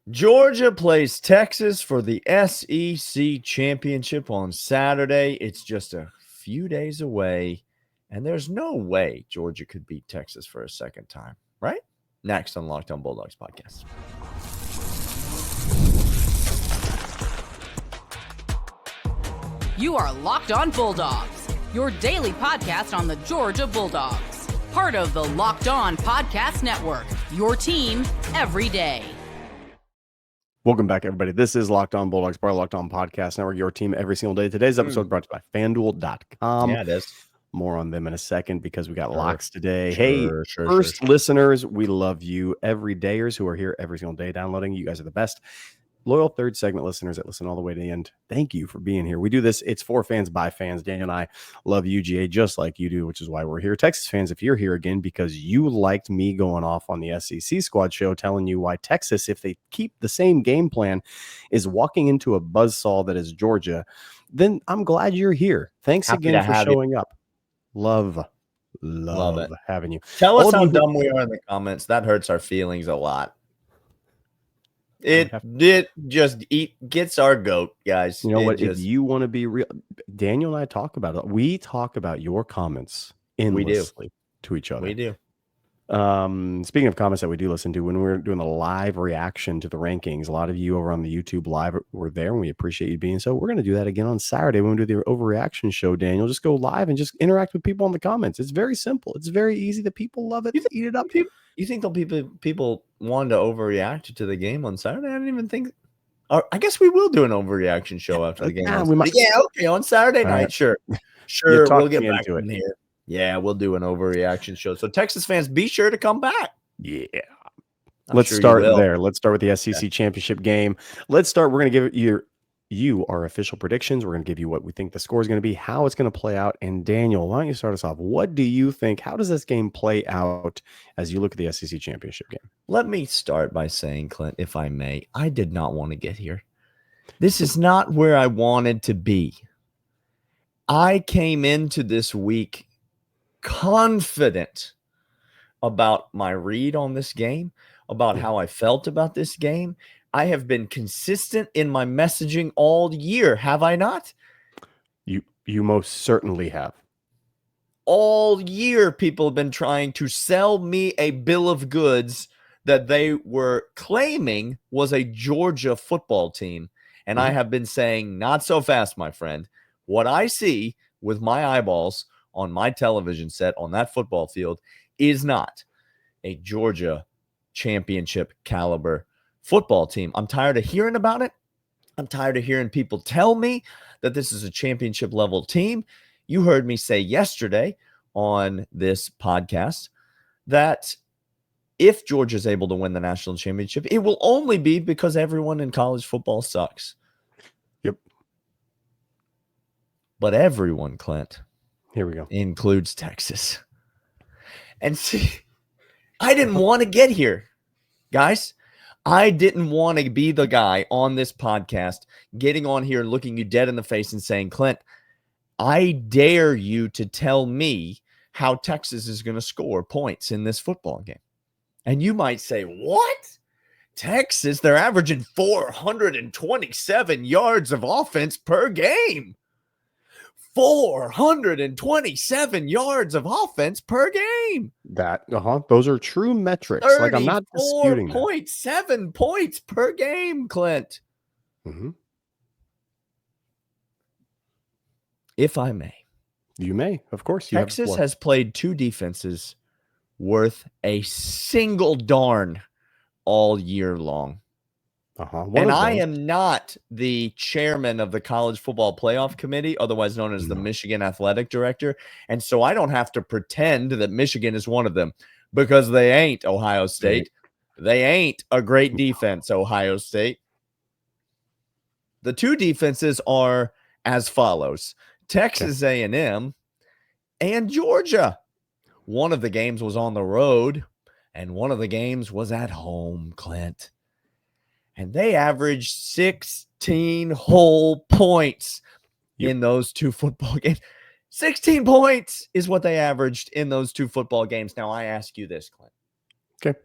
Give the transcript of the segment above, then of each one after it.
Georgia plays Texas for the SEC championship on Saturday. It's just a few days away, and there's no way Georgia could beat Texas for a second time, right? Next on Locked On Bulldogs podcast. You are Locked On Bulldogs, your daily podcast on the Georgia Bulldogs. Part of the Locked On Podcast Network, your team every day. Welcome back, everybody. This is Locked On Bulldogs, part of Locked On Podcast Network, your team every single day. Today's episode brought to you by FanDuel.com. Yeah, it is. More on them in a second because we got locks today. Sure, First listeners, we love you. Everydayers who are here every single day downloading. You guys are the best. Loyal third segment listeners that listen all the way to the end. Thank you for being here. We do this. It's for fans by fans. Daniel and I love UGA just like you do, which is why we're here. Texas fans, if you're here again because you liked me going off on the SEC squad show, telling you why Texas, if they keep the same game plan, is walking into a buzzsaw that is Georgia, then I'm glad you're here. Thanks again for showing up. Love it. Having you. Tell us how dumb we are in the comments. That hurts our feelings a lot. It just gets our goat, guys. You know what? If you want to be real, Daniel and I talk about it. We talk about your comments endlessly to each other. We do. Speaking of comments that we do listen to, when we're doing the live reaction to the rankings, a lot of you over on the YouTube live were there, and we appreciate you being so. We're going to do that again on Saturday when we do the overreaction show, Daniel. Just go live and just interact with people in the comments. It's very simple. It's very easy. The people love it. Eat it up. You think people wanted to overreact to the game on Saturday? I didn't even think. I guess we will do an overreaction show after the game. On Saturday night. Right. Sure. We'll get back in here. Yeah, we'll do an overreaction show. So Texas fans, be sure to come back. Yeah. Let's start there. Let's start with the SEC championship game. Let's start. We're going to give you our official predictions. We're going to give you what we think the score is going to be, how it's going to play out. And Daniel, why don't you start us off? What do you think? How does this game play out as you look at the SEC championship game? Let me start by saying, Clint, if I may, I did not want to get here. This is not where I wanted to be. I came into this week confident about my read on this game, about how I felt about this game. I have been consistent in my messaging all year, have I not? You most certainly have. All year, people have been trying to sell me a bill of goods that they were claiming was a Georgia football team. And I have been saying, not so fast, my friend. What I see with my eyeballs on my television set on that football field is not a Georgia championship caliber football team. I'm tired of hearing about it. I'm tired of hearing people tell me that this is a championship level team. You heard me say yesterday on this podcast that if Georgia is able to win the national championship, it will only be because everyone in college football sucks. Yep. But everyone, Clint, here we go, includes Texas. And see, I didn't want to get here, guys. I didn't want to be the guy on this podcast getting on here and looking you dead in the face and saying, Clint, I dare you to tell me how Texas is going to score points in this football game. And you might say, what? Texas, they're averaging 427 yards of offense per game. 427 yards of offense per game. Those are true metrics. Like, I'm not disputing 34.7 points per game, Clint. Mm-hmm. If I may. You may, of course. Texas has played two defenses worth a single darn all year long. And I am not the chairman of the College Football Playoff Committee, otherwise known as the Michigan Athletic Director. And so I don't have to pretend that Michigan is one of them because they ain't Ohio State. They ain't a great defense, Ohio State. The two defenses are as follows: Texas A&M and Georgia. One of the games was on the road, and one of the games was at home, Clint. And they averaged 16 whole points in those two football games. 16 points is what they averaged in those two football games. Now, I ask you this, Clint. Okay.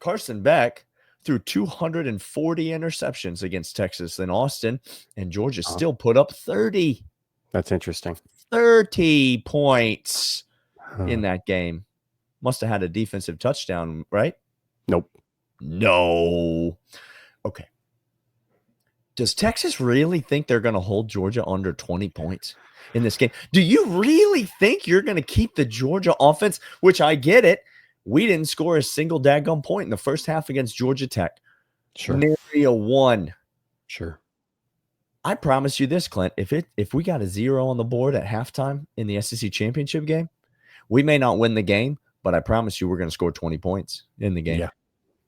Carson Beck threw 240 interceptions against Texas in Austin, and Georgia still put up 30. That's interesting. 30 points in that game. Must have had a defensive touchdown, right? Nope. No. Okay. Does Texas really think they're going to hold Georgia under 20 points in this game? Do you really think you're going to keep the Georgia offense, which I get it? We didn't score a single daggone point in the first half against Georgia Tech. Sure. Nary a one. Sure. I promise you this, Clint. If we got a 0 on the board at halftime in the SEC championship game, we may not win the game, but I promise you we're going to score 20 points in the game. Yeah.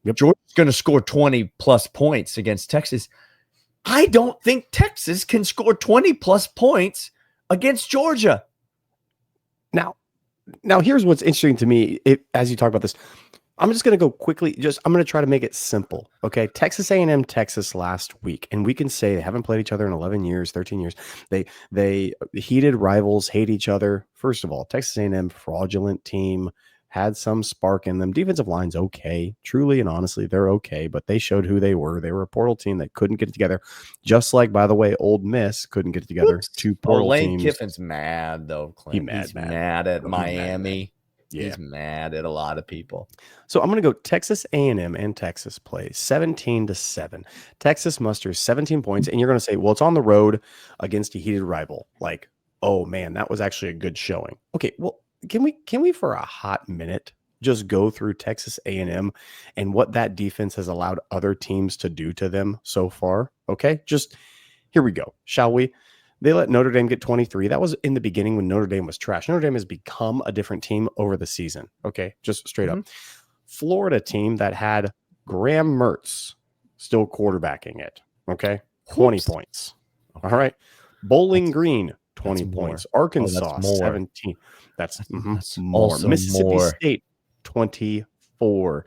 Yep. Georgia's going to score 20-plus points against Texas. I don't think Texas can score 20-plus points against Georgia. Now here's what's interesting to me as you talk about this. I'm just going to go quickly. I'm going to try to make it simple. Okay. Texas A&M, Texas last week. And we can say they haven't played each other in 11 years, 13 years. They heated rivals, hate each other. First of all, Texas A&M, fraudulent team, had some spark in them. Defensive line's okay. Truly and honestly, they're okay, but they showed who they were. They were a portal team that couldn't get it together. Just like, by the way, Ole Miss couldn't get it together. Two portal Lane teams. Kiffin's mad, though, Clint. He's mad at Miami. Yeah. He's mad at a lot of people. So I'm going to go Texas A&M and Texas play 17-7. Texas musters 17 points, and you're going to say, well, it's on the road against a heated rival. Like, oh, man, that was actually a good showing. Okay, well, can we for a hot minute just go through Texas A&M and what that defense has allowed other teams to do to them so far? Okay, just here we go, shall we? They let Notre Dame get 23. That was in the beginning when Notre Dame was trash. Notre Dame has become a different team over the season. Okay, just straight up. Florida team that had Graham Mertz still quarterbacking it. Okay, 20 points. All right. Bowling Green, 20 points. Arkansas, 17. That's more. Mississippi State, 24.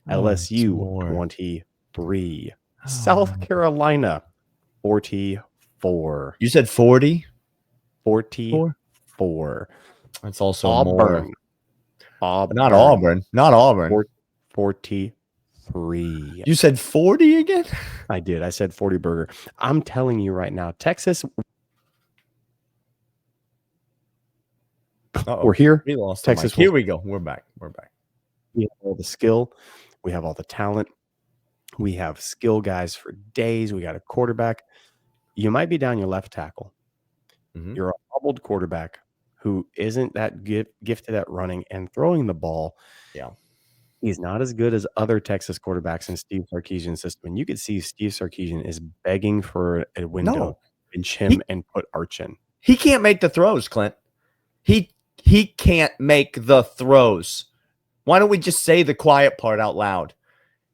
LSU, 23. South Carolina, 44. You said 40? 44. That's also Auburn. Not Auburn. 43. You said 40 again? I did. I said 40 burger. I'm telling you right now, Texas. Uh-oh. We're here. We lost Texas. Here we go. We're back. We have all the skill. We have all the talent. We have skill guys for days. We got a quarterback. You might be down your left tackle. You're a hobbled quarterback who isn't that gifted at running and throwing the ball. Yeah. He's not as good as other Texas quarterbacks in Steve Sarkisian's system. And you could see Steve Sarkisian is begging for a window to pinch him and put Arch in. He can't make the throws, Clint. He can't make the throws. Why don't we just say the quiet part out loud?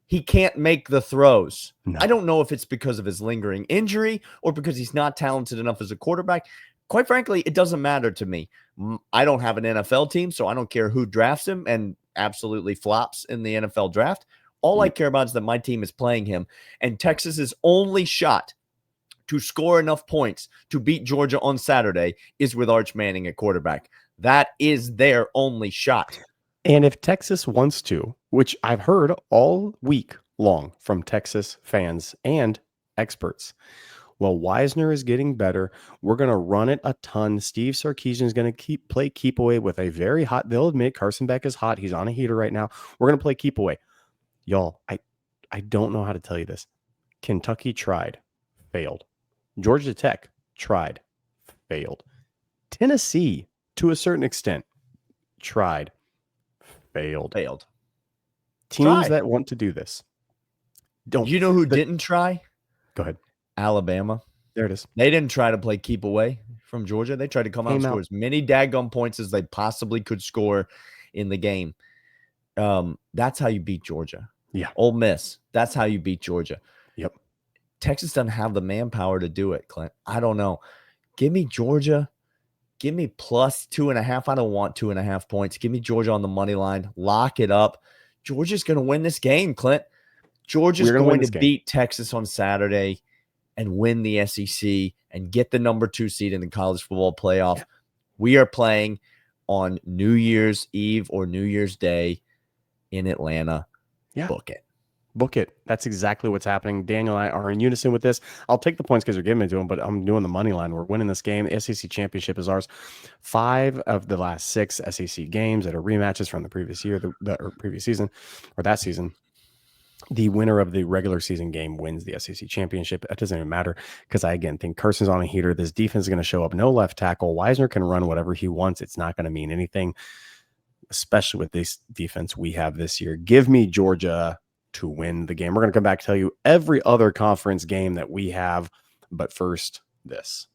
He can't make the throws. No. I don't know if it's because of his lingering injury or because he's not talented enough as a quarterback. Quite frankly, it doesn't matter to me. I don't have an NFL team, so I don't care who drafts him and absolutely flops in the NFL draft. All I care about is that my team is playing him. And Texas's only shot to score enough points to beat Georgia on Saturday is with Arch Manning at quarterback. That is their only shot. And if Texas wants to, which I've heard all week long from Texas fans and experts, well, Wisner is getting better. We're going to run it a ton. Steve Sarkisian is going to play keep away with a very hot. They'll admit Carson Beck is hot. He's on a heater right now. We're going to play keep away. Y'all, I don't know how to tell you this. Kentucky tried, failed. Georgia Tech tried, failed. Tennessee, to a certain extent, tried, failed. Teams that want to do this. Don't. You know who didn't try? Go ahead. Alabama. There it is. They didn't try to play keep away from Georgia. They tried to come out and score as many daggum points as they possibly could score in the game. That's how you beat Georgia. Yeah. Ole Miss. That's how you beat Georgia. Yep. Texas doesn't have the manpower to do it, Clint. I don't know. Give me Georgia. Give me plus 2.5. I don't want 2.5 points. Give me Georgia on the money line. Lock it up. Georgia's going to win this game, Clint. Georgia's going to beat Texas on Saturday and win the SEC and get the number 2 seed in the college football playoff. Yeah. We are playing on New Year's Eve or New Year's Day in Atlanta. Yeah. Book it. Book it. That's exactly what's happening. Daniel and I are in unison with this. I'll take the points because you're giving it to him, but I'm doing the money line. We're winning this game. The SEC championship is ours. 5 of the last 6 SEC games that are rematches from the previous year, or previous season, or that season. The winner of the regular season game wins the SEC championship. It doesn't even matter because I, again, think Carson's on a heater. This defense is going to show up. No left tackle. Wisner can run whatever he wants. It's not going to mean anything, especially with this defense we have this year. Give me Georgia to win the game. We're going to come back to tell you every other conference game that we have. But first, this.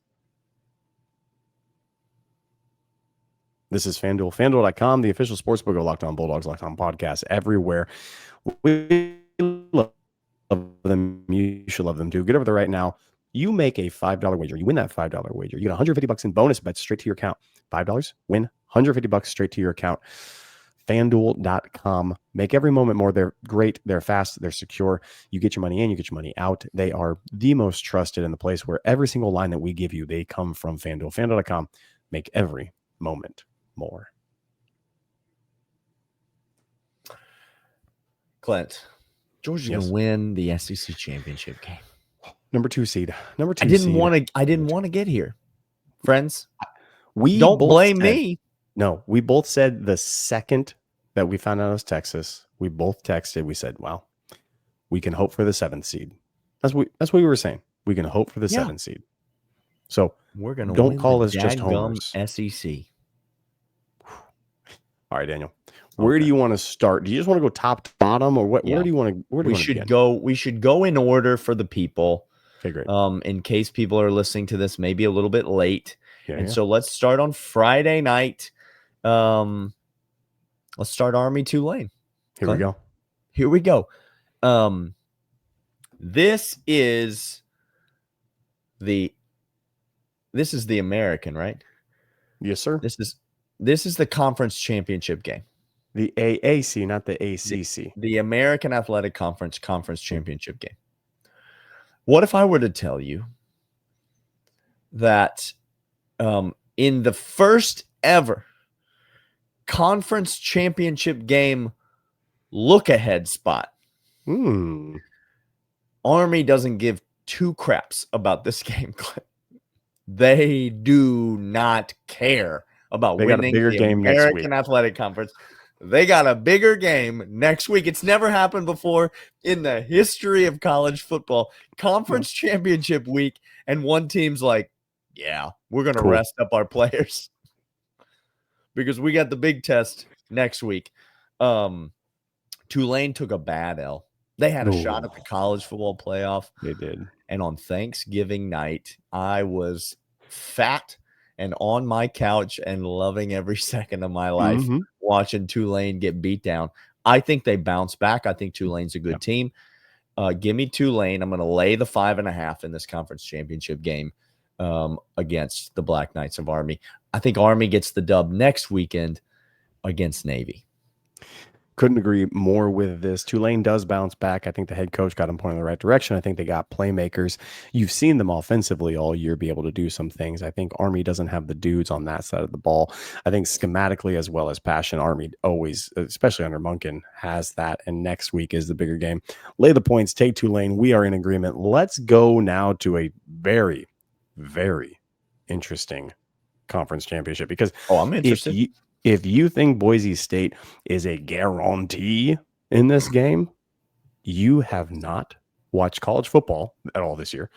This is FanDuel. FanDuel.com, the official sportsbook of Locked On Bulldogs, Locked On Podcast, everywhere. We love them. You should love them too. Get over there right now. You make a $5 wager. You win that $5 wager. You get $150 in bonus bets straight to your account. $5, win $150 straight to your account. FanDuel.com. Make every moment more. They're great. They're fast. They're secure. You get your money in, you get your money out. They are the most trusted in the place where every single line that we give you, they come from FanDuel. FanDuel.com. Make every moment more. Clint, Georgia's going to win the SEC championship game. Number 2 seed. Number 2 I didn't want to get here. Friends, we don't blame me. No, we both said the second that we found out it was Texas, we both texted. We said, well, we can hope for the 7th seed. That's what we were saying. We can hope for the 7th seed. So we're going to don't call us just homers. SEC. All right, Daniel. Where do you want to start? Do you just want to go top to bottom, or what? Yeah. Where do you want to? We should go in order for the people. Okay, great. In case people are listening to this maybe a little bit late, so let's start on Friday night. Let's start Army Tulane. Here we go. Here we go. This is the American, right? Yes, sir. This is the conference championship game. The AAC, not the ACC. The American Athletic Conference championship game. What if I were to tell you that in the first ever conference championship game look-ahead spot, Army doesn't give 2 craps about this game. They do not care about winning the American Athletic Conference. They got a bigger game next week. It's never happened before in the history of college football. Conference championship week, and one team's like, yeah, we're going to rest up our players because we got the big test next week. Tulane took a bad L. They had a shot at the college football playoff. They did. And on Thanksgiving night, I was fat and on my couch and loving every second of my life watching Tulane get beat down. I think they bounce back. I think Tulane's a good team. Give me Tulane. I'm going to lay the 5.5 in this conference championship game against the Black Knights of Army. I think Army gets the dub next weekend against Navy. Couldn't agree more with this. Tulane does bounce back. I think the head coach got them pointing in the right direction. I think they got playmakers. You've seen them offensively all year be able to do some things. I think Army doesn't have the dudes on that side of the ball. I think schematically as well as passion, Army always, especially under Munkin, has that. And next week is the bigger game. Lay the points, take Tulane. We are in agreement. Let's go now to a very, very interesting conference championship because I'm interested. If you think Boise State is a guarantee in this game, you have not watched college football at all this year,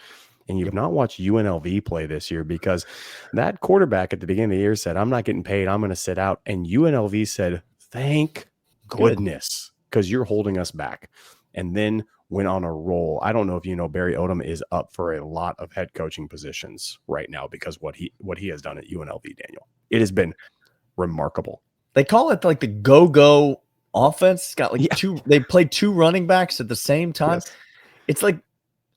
and you've not watched UNLV play this year because that quarterback at the beginning of the year said, I'm not getting paid. I'm going to sit out. And UNLV said, thank goodness, because you're holding us back. And then went on a roll. I don't know if you know, Barry Odom is up for a lot of head coaching positions right now because what he has done at UNLV, Daniel. It has been remarkable. They call it like the go-go offense. It's got like they play 2 running backs at the same time. Yes. It's like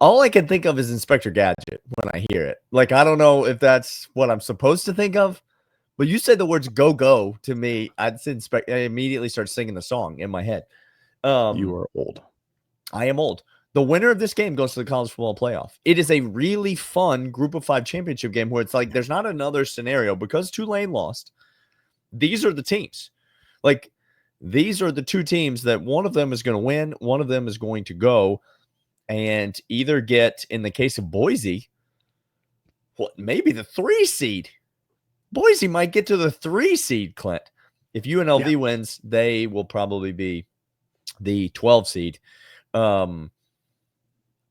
all I can think of is Inspector Gadget when I hear it. Like, I don't know if that's what I'm supposed to think of, but you said the words go-go to me. I immediately start singing the song in my head. You are old. I am old. The winner of this game goes to the college football playoff. It is a really fun group of 5 championship game where it's like there's not another scenario because Tulane lost. These are the teams. Like these are the two teams that one of them is going to win, one of them is going to go and either get, in the case of Boise, maybe the 3 seed. Boise might get to the 3 seed, Clint. If UNLV wins, they will probably be the 12 seed. I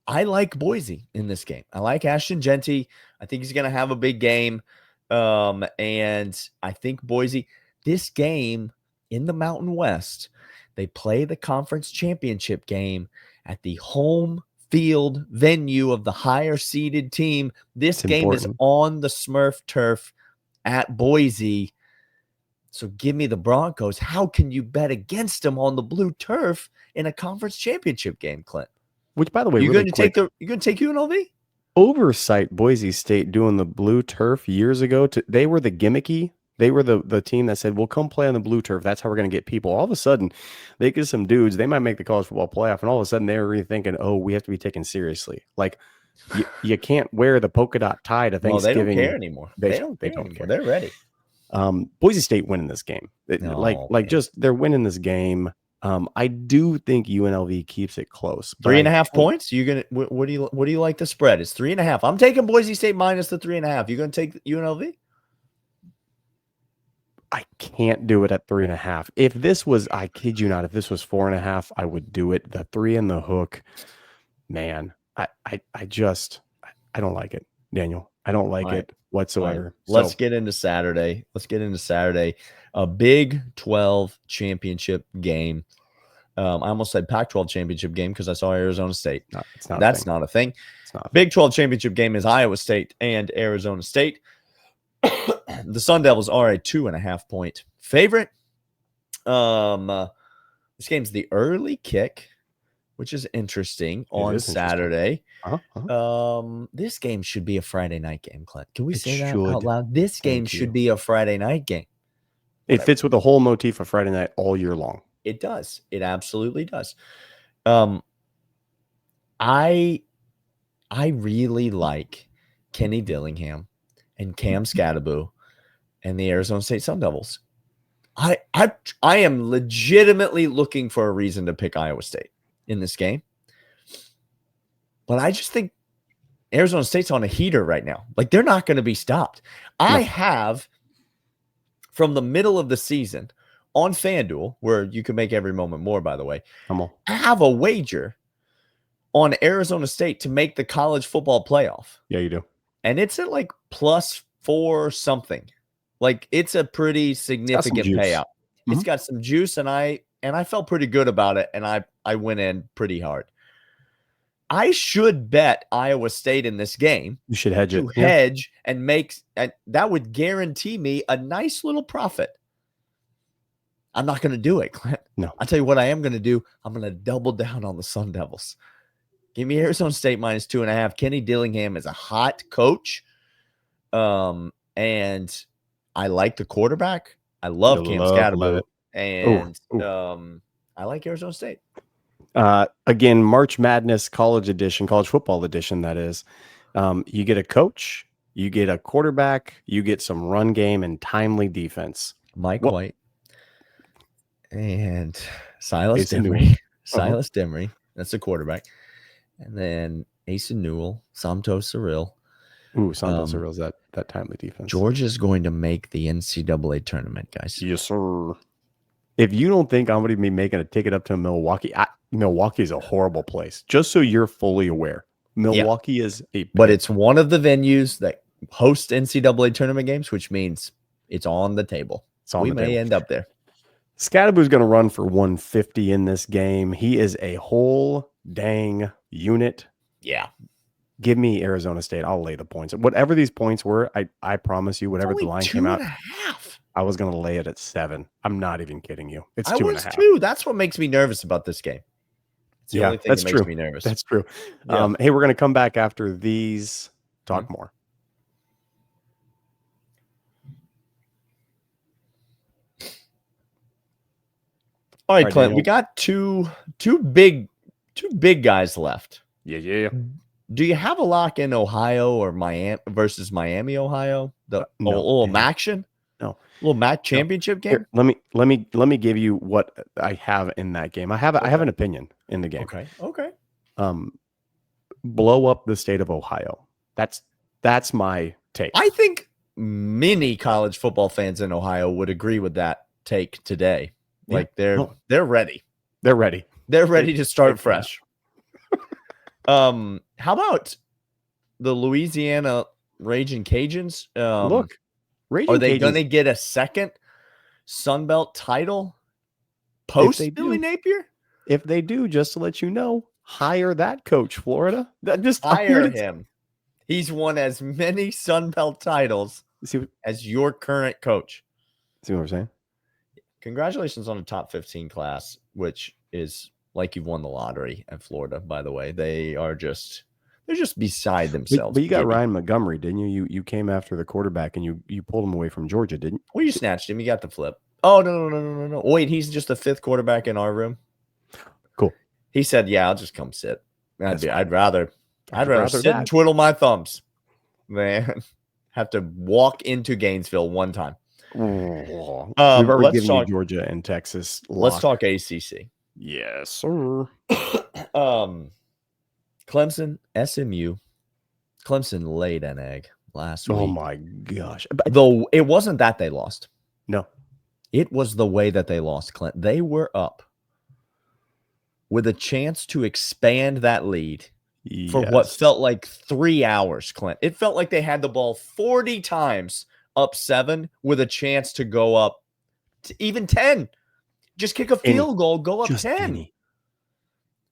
like Boise in this game. I like Ashton Genty. I think he's going to have a big game. And I think Boise, this game in the Mountain West, they play the conference championship game at the home field venue of the higher seeded team. This game is on the Smurf turf at Boise. So give me the Broncos. How can you bet against them on the blue turf in a conference championship game, Clint? Which, by the way, you're going to take UNLV? Oversight Boise State doing the blue turf years ago. They were the gimmicky. They were the team that said, "We'll come play on the blue turf. That's how we're going to get people." All of a sudden, they get some dudes. They might make the college football playoff, and all of a sudden, they're rethinking, "Oh, we have to be taken seriously." Like you can't wear the polka dot tie to Thanksgiving. They don't care anymore. They don't care. They're ready. Boise State winning this game. They're winning this game. I do think UNLV keeps it close. 3.5 points. What do you like the spread? It's 3.5. I'm taking Boise State minus the 3.5. You going to take UNLV? I can't do it at 3.5. If this was, I kid you not, if this was 4.5, I would do it. The 3 in the hook, man. I don't like it, Daniel. I don't like it whatsoever. Let's get into Saturday. A Big 12 championship game. I almost said Pac-12 championship game because I saw Arizona State. No, it's not. That's not a thing. It's not. Big 12 championship game is Iowa State and Arizona State. The Sun Devils are a 2.5 point favorite. This game's the early kick, which is interesting on Saturday. This game should be a Friday night game, Clint. Can we say that out loud? This game should be a Friday night game. It fits with the whole motif of Friday night all year long. It does. It absolutely does. I really like Kenny Dillingham and Cam Scatterbo and the Arizona State Sun Devils. I am legitimately looking for a reason to pick Iowa State in this game. But I just think Arizona State's on a heater right now. Like, they're not going to be stopped. I have, from the middle of the season on FanDuel, where you can make every moment more, by the way, I have a wager on Arizona State to make the college football playoff. Yeah, you do. And it's at like +4 something. Like, it's a pretty significant payout. Mm-hmm. It's got some juice, and I felt pretty good about it, and I went in pretty hard. I should bet Iowa State in this game. You should hedge it. Hedge and that would guarantee me a nice little profit. I'm not going to do it, Clint. No. I'll tell you what I am going to do. I'm going to double down on the Sun Devils. Give me Arizona State minus 2.5. Kenny Dillingham is a hot coach. And I like the quarterback. I love Cam Scatterbo. And I like Arizona State. Again, March Madness college football edition, that is. You get a coach, you get a quarterback, you get some run game and timely defense. Mike White and Silas Dimry. Silas Dimry, that's the quarterback. And then Asa Newell, Samto Cyril. Samto Cyril's that timely defense. Georgia's going to make the NCAA tournament, guys. Yes, sir. If you don't think I'm going to be making a ticket up to Milwaukee, Milwaukee is a horrible place. Just so you're fully aware, Milwaukee is but it's one of the venues that host NCAA tournament games, which means it's on the table. We may end up there. Scatterbo's going to run for 150 in this game. He is a whole dang unit. Yeah. Give me Arizona State. I'll lay the points. Whatever these points were, I promise you, whatever the line came out, I was going to lay it at 7. I'm not even kidding you. It's 2.5. Too. That's what makes me nervous about this game. It's the only thing that makes me nervous. That's true. Yeah. Hey, we're going to come back after these. Talk more. All right, Clint. Daniel. We got two big guys left. Yeah. Do you have a lock in Ohio or Miami versus Miami, Ohio? The action? No. little MAC championship game. Here, let me give you what I have in that game. I have an opinion in the game. Okay. Blow up the state of Ohio. That's my take. I think many college football fans in Ohio would agree with that take today. Like they're ready. They're ready. They're ready to start fresh. How about the Louisiana Raging Cajuns? Look, are they going to get a second Sun Belt title post Billy Napier? If they do, just to let you know, hire that coach, Florida. Just hire him. He's won as many Sun Belt titles as your current coach. See what I'm saying? Congratulations on a top 15 class, which is like you've won the lottery at Florida, by the way. They're just beside themselves. But you got Ryan Montgomery, didn't you? You came after the quarterback and you pulled him away from Georgia, didn't you? Well, you snatched him. You got the flip. Oh, no. Wait, he's just the fifth quarterback in our room. Cool. He said, "Yeah, I'll just come sit." I'd rather sit that. and twiddle my thumbs than have to walk into Gainesville one time. We've already given you Georgia and Texas. Let's talk ACC. Yes, sir. Clemson, SMU. Clemson laid an egg last week. Oh my gosh! Though it wasn't that they lost. No, it was the way that they lost. Clint. They were up with a chance to expand that lead for what felt like 3 hours, Clint. It felt like they had the ball 40 times up 7 with a chance to go up to even 10. Just kick a field goal, go up 10.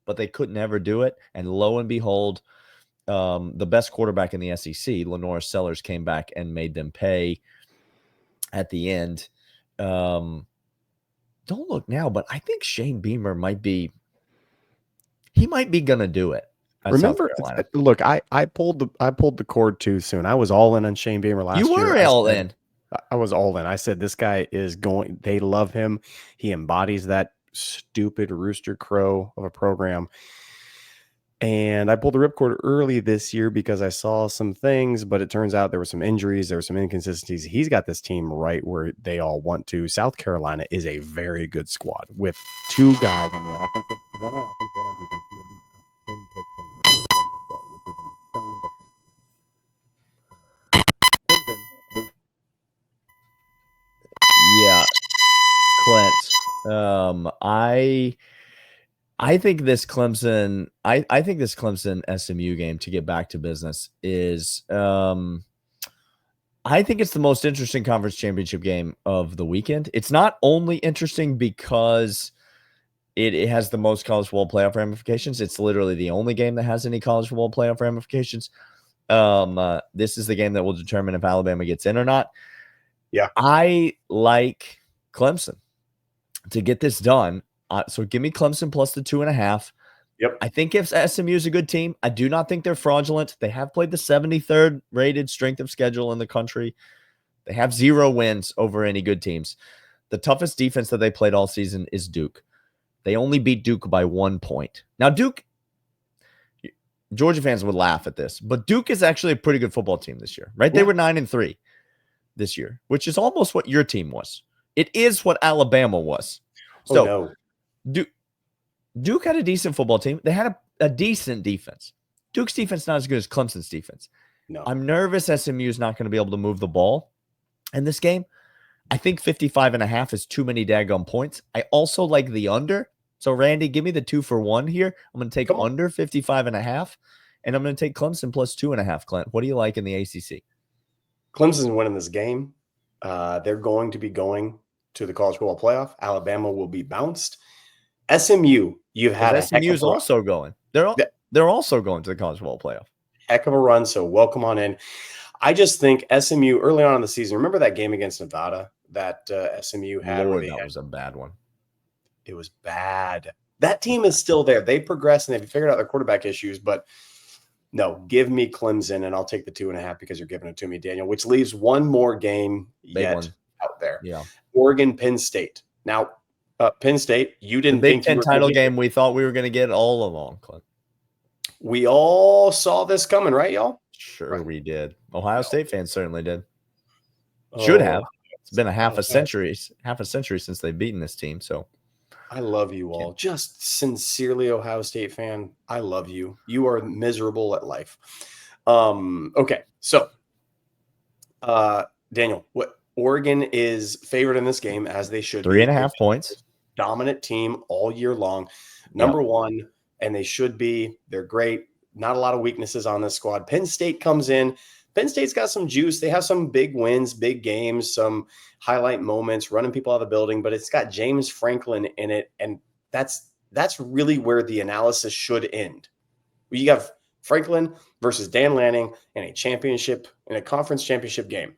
But they couldn't ever do it. And lo and behold, the best quarterback in the SEC, Lenora Sellers, came back and made them pay at the end. Don't look now, but I think Shane Beamer might be going to do it. Remember, look, I pulled the cord too soon. I was all in on Shane Beamer last year. You were all in. I was all in. I said, this guy is going, they love him. He embodies that stupid rooster crow of a program. And I pulled the ripcord early this year because I saw some things, but it turns out there were some injuries. There were some inconsistencies. He's got this team right where they all want to. South Carolina is a very good squad with 2 guys on the offensive. Yeah, Clint. I think this Clemson, I think this Clemson SMU game, to get back to business, is I think it's the most interesting conference championship game of the weekend. It's not only interesting because it has the most college football playoff ramifications. It's literally the only game that has any college football playoff ramifications. This is the game that will determine if Alabama gets in or not. Yeah, I like Clemson to get this done. So give me Clemson plus the 2.5. Yep. I think if SMU is a good team, I do not think they're fraudulent. They have played the 73rd rated strength of schedule in the country. They have 0 wins over any good teams. The toughest defense that they played all season is Duke. They only beat Duke by 1 point. Now, Duke, Georgia fans would laugh at this, but Duke is actually a pretty good football team this year, right? Yeah. They were 9-3 this year, which is almost what your team was. It is what Alabama was. So Duke had a decent football team. They had a decent defense. Duke's defense not as good as Clemson's defense. No. I'm nervous SMU is not going to be able to move the ball in this game. I think 55.5 is too many daggone points. I also like the under. So, Randy, give me the 2-for-1 here. I'm going to take under 55.5, and I'm going to take Clemson plus 2.5, Clint. What do you like in the ACC? Clemson's winning this game. They're going to be going to the college football playoff. Alabama will be bounced. SMU, you've had SMU is also going. They're also going to the college football playoff. Heck of a run, so welcome on in. I just think SMU early on in the season, remember that game against Nevada that SMU had? Lord, that was a bad one. It was bad. That team is still there. They progressed and they've figured out their quarterback issues, but no, give me Clemson and I'll take the 2.5 because you're giving it to me, Daniel, which leaves one more game out there. Yeah. Oregon, Penn State. Now, Penn State, you didn't think Big Ten title game we thought we were going to get all along, Clint. We all saw this coming, right, y'all? Sure, we did. Ohio State fans certainly did. Should have. It's been a half a century since they've beaten this team. So I love you all. Just sincerely, Ohio State fan, I love you. You are miserable at life. Okay, so Daniel, what Oregon is favored in this game, as they should be. 3.5 points. Dominant team all year long. Number one, and they should be. They're great. Not a lot of weaknesses on this squad. Penn State comes in. Penn State's got some juice. They have some big wins, big games, some highlight moments, running people out of the building, but it's got James Franklin in it, and that's really where the analysis should end. You have Franklin versus Dan Lanning in a conference championship game.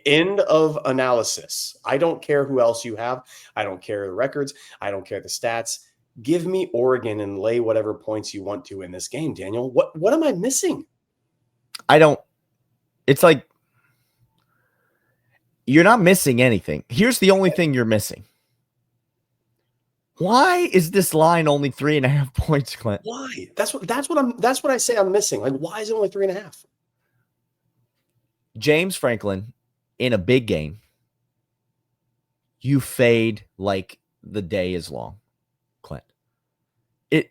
End of analysis. I don't care who else you have. I don't care the records. I don't care the stats. Give me Oregon and lay whatever points you want to in this game, Daniel. What am I missing? It's like you're not missing anything. Here's the only thing you're missing. Why is this line only 3.5 points, Clint? Why? That's what I say I'm missing. Like, why is it only 3.5? James Franklin in a big game, you fade like the day is long, Clint. It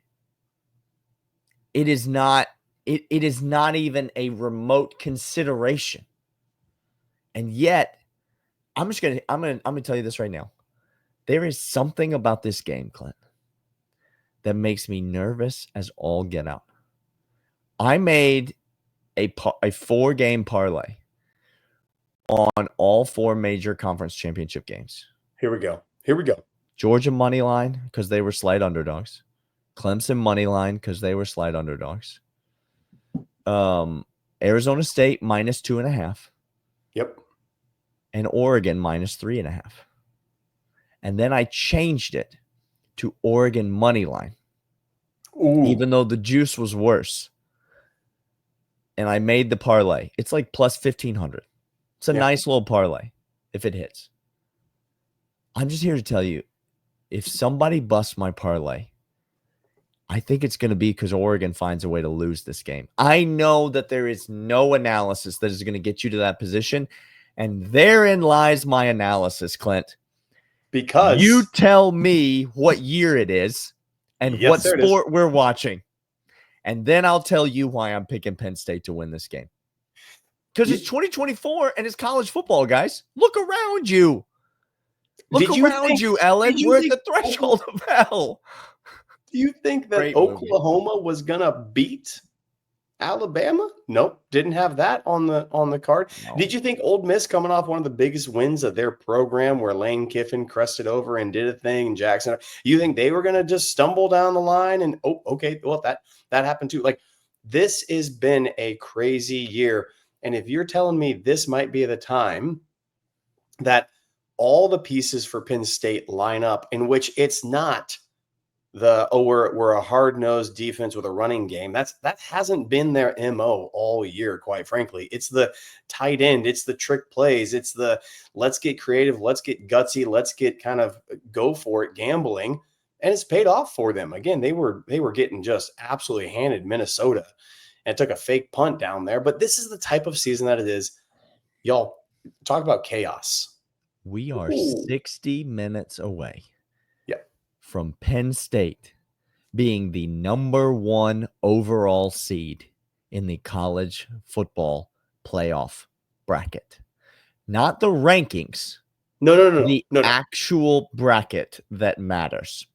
is not even a remote consideration. And yet, I'm gonna tell you this right now. There is something about this game, Clint, that makes me nervous as all get out. I made a 4-game parlay on all 4 major conference championship games. Here we go. Georgia money line because they were slight underdogs. Clemson money line because they were slight underdogs. Arizona State -2.5. Yep. And Oregon -3.5. And then I changed it to Oregon money line. Ooh. Even though the juice was worse. And I made the parlay. It's like plus 1,500. It's a nice little parlay if it hits. I'm just here to tell you, if somebody busts my parlay, I think it's going to be because Oregon finds a way to lose this game. I know that there is no analysis that is going to get you to that position, and therein lies my analysis, Clint. Because you tell me what year it is and what sport we're watching, and then I'll tell you why I'm picking Penn State to win this game. Because it's 2024 and it's college football, guys. Look around you. Look around you, Ellen. We're at the threshold of hell. Do you think that Oklahoma was gonna beat Alabama? Nope, didn't have that on the card. No. Did you think Ole Miss, coming off one of the biggest wins of their program, where Lane Kiffin crested over and did a thing, and Jackson, you think they were gonna just stumble down the line and that happened too? Like, this has been a crazy year, and if you're telling me this might be the time that all the pieces for Penn State line up, in which it's not we're a hard-nosed defense with a running game. That hasn't been their MO all year, quite frankly. It's the tight end, it's the trick plays, it's the let's get creative, let's get gutsy, let's get kind of go for it gambling, and it's paid off for them. Again, they were getting just absolutely handed Minnesota and took a fake punt down there. But this is the type of season that it is. Y'all, talk about chaos. We are 60 minutes away from Penn State being the number 1 overall seed in the college football playoff bracket. Not the rankings. No. The actual bracket that matters.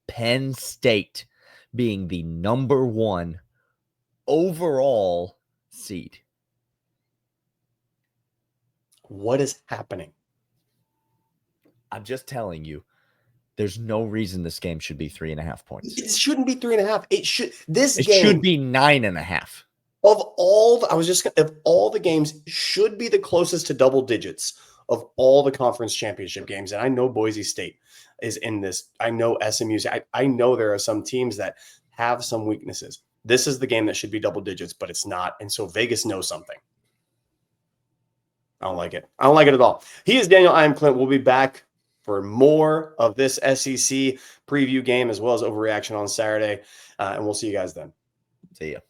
Penn State being the number 1 overall seed. What is happening? I'm just telling you. There's no reason this game should be 3.5 points. It shouldn't be 3.5. It should be 9.5. Of all the games, should be the closest to double digits of all the conference championship games. And I know Boise State is in this. I know SMU's. I know there are some teams that have some weaknesses. This is the game that should be double digits, but it's not. And so Vegas knows something. I don't like it. I don't like it at all. He is Daniel. I am Clint. We'll be back for more of this SEC preview game, as well as overreaction on Saturday. And we'll see you guys then. See ya.